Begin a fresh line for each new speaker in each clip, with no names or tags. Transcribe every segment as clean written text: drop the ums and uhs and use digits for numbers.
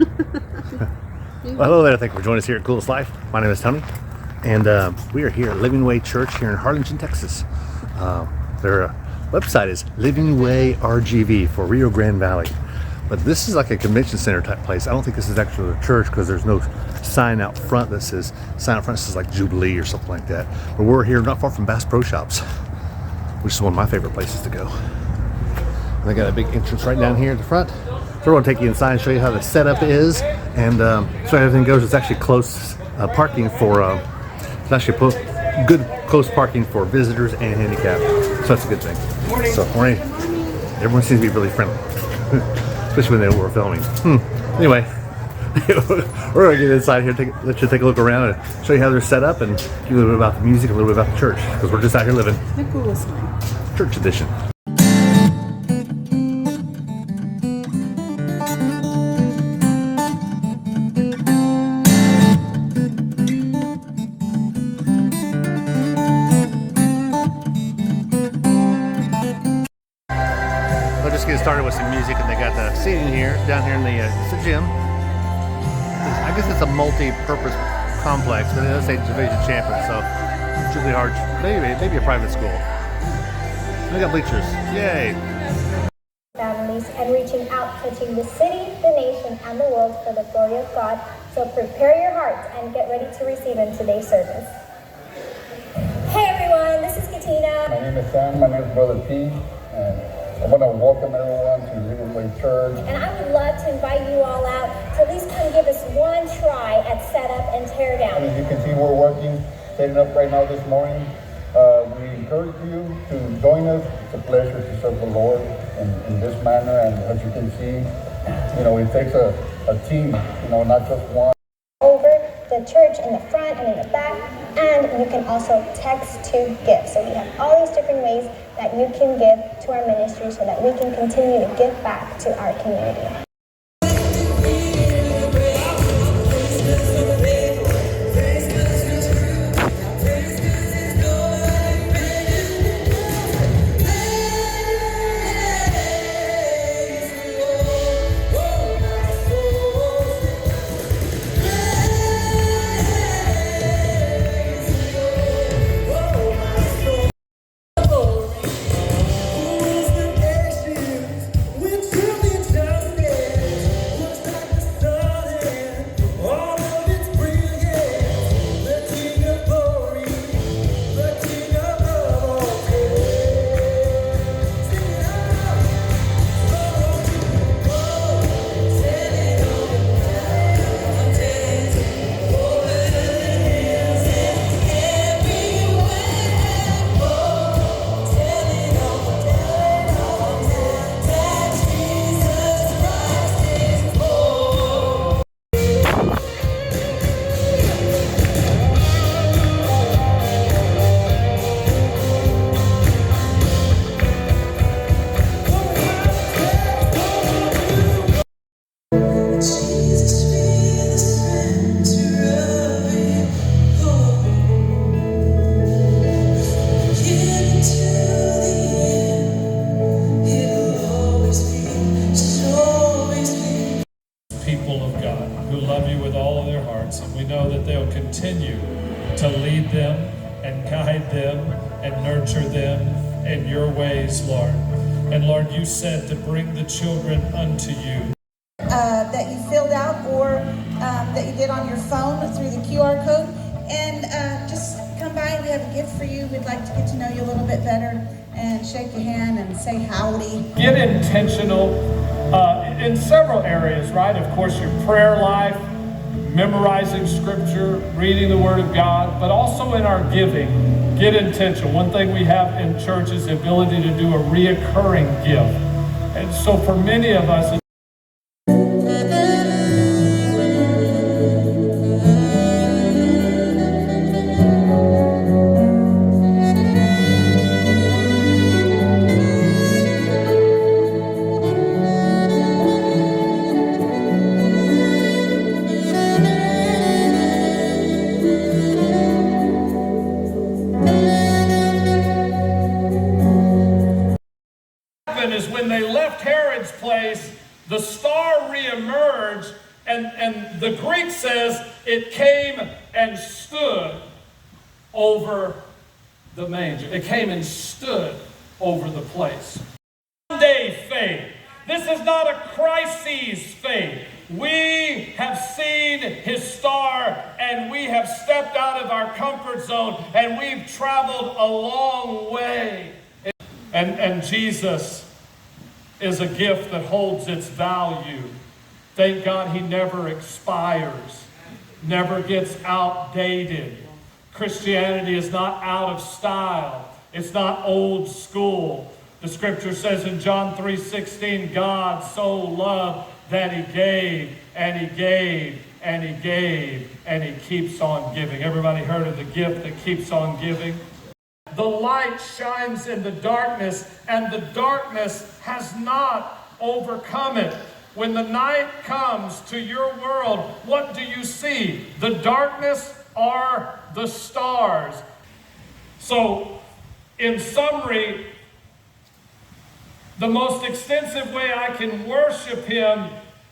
Well, hello there. Thank you for joining us here at Coolest Life. My name is Tony, and we are here at Livingway Church here in Harlingen, Texas. Their website is Livingway RGV for Rio Grande Valley. But this is like a convention center type place. I don't think this is actually a church because there's no sign out front that says like Jubilee or something like that. But we're here not far from Bass Pro Shops, which is one of my favorite places to go. And they got a big entrance right down here at the front. So we're going to take you inside and show you how the setup is and so everything goes. It's actually close parking for, it's actually good close parking for visitors and handicapped. So that's a good thing. Morning. So morning. Everyone seems to be really friendly, especially when they were filming. Anyway, we're going to get inside here, let you take a look around and show you how they're set up and give you a little bit about the music, a little bit about the church, because we're just out here living.
The coolest one.
Church edition. Get started with some music, and they got the seating here down here in the it's a gym. I guess it's a multi-purpose complex, but it does say Division Champion, so it's really hard. Maybe a private school. We got bleachers. Yay!
Families and reaching out, touching the city, the nation, and the world for the glory of God. So prepare your hearts and get ready to receive in today's service. Hey everyone, this is Katina.
My name is Sam. My name is Brother P. And I want to welcome everyone to Livingway Church.
And I would love to invite you all out to at least come give us one try at setup and tear down.
As you can see, we're working, setting up right now this morning. We encourage you to join us. It's a pleasure to serve the Lord in this manner. And as you can see, it takes a team, not just one.
Over the church in the front and in the back, and you can also text to give. So we have all these different ways that you can give to our ministry so that we can continue to give back to our community.
And we know that they'll continue to lead them and guide them and nurture them in your ways, Lord. And Lord, you said to bring the children unto you.
That you filled out or that you did on your phone through the QR code. And just come by. We have a gift for you. We'd like to get to know you a little bit better and shake your hand and say howdy.
Get intentional in several areas, right? Of course, your prayer life, memorizing scripture, reading the word of God, but also in our giving. Get intentional. One thing we have in church is the ability to do a reoccurring gift. And so for many of us, is when they left Herod's place, the star reemerged And the Greek says it came and stood over the manger. It came and stood over the place. Day faith. This is not a crisis faith. We have seen his star and we have stepped out of our comfort zone and we've traveled a long way. And Jesus is a gift that holds its value. Thank God he never expires, never gets outdated. Christianity is not out of style. It's not old school. The scripture says in John 3:16, God so loved that he gave, and he gave, and he gave, and he keeps on giving. Everybody heard of the gift that keeps on giving? The light shines in the darkness, and the darkness has not overcome it. When the night comes to your world, what do you see? The darkness or the stars? So, in summary, the most extensive way I can worship him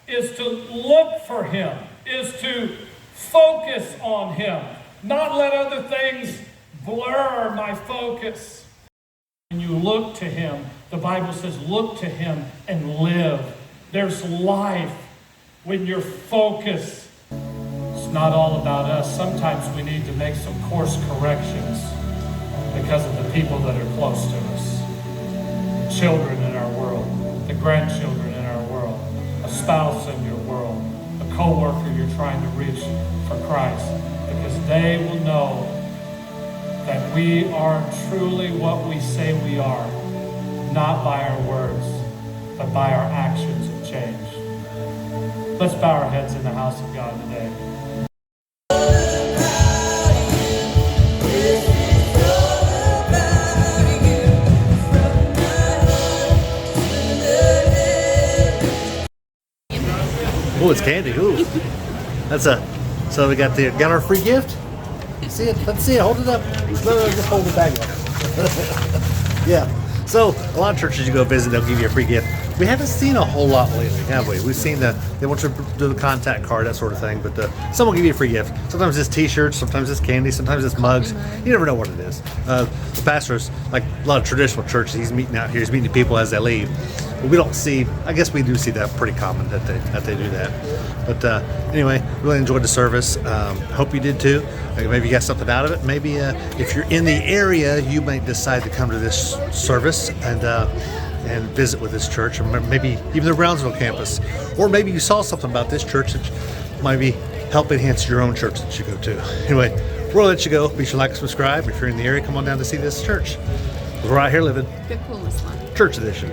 is to look for him, is to focus on him, not let other things blur my focus. When you look to him, the Bible says, look to him and live. There's life when you're focused. It's not all about us. Sometimes we need to make some course corrections because of the people that are close to us. The children in our world, the grandchildren in our world, a spouse in your world, a co-worker you're trying to reach for Christ, because they will know that we are truly what we say we are, not by our words, but by our actions of change. Let's bow our heads in the house of God today.
Oh, it's candy. Ooh, that's a. So we got our free gift. See it? Let's see it. Hold it up. No, just hold the bag up. Yeah. So a lot of churches you go visit, they'll give you a free gift. We haven't seen a whole lot lately, have we? We've seen they want you to do the contact card, that sort of thing. But some will give you a free gift. Sometimes it's T-shirts, sometimes it's candy, sometimes it's mugs. You never know what it is. The pastor's like a lot of traditional churches. He's meeting out here. He's meeting people as they leave. But we don't see. I guess we do see that pretty common that they do that. But anyway, really enjoyed the service. Hope you did too. Maybe you got something out of it. Maybe if you're in the area, you might decide to come to this service and visit with this church, or maybe even the Brownsville campus. Or maybe you saw something about this church that might be help enhance your own church that you go to. Anyway, we'll let you go. Be sure to like and subscribe. If you're in the area, come on down to see this church. We're right here living.
The coolest one.
Church edition.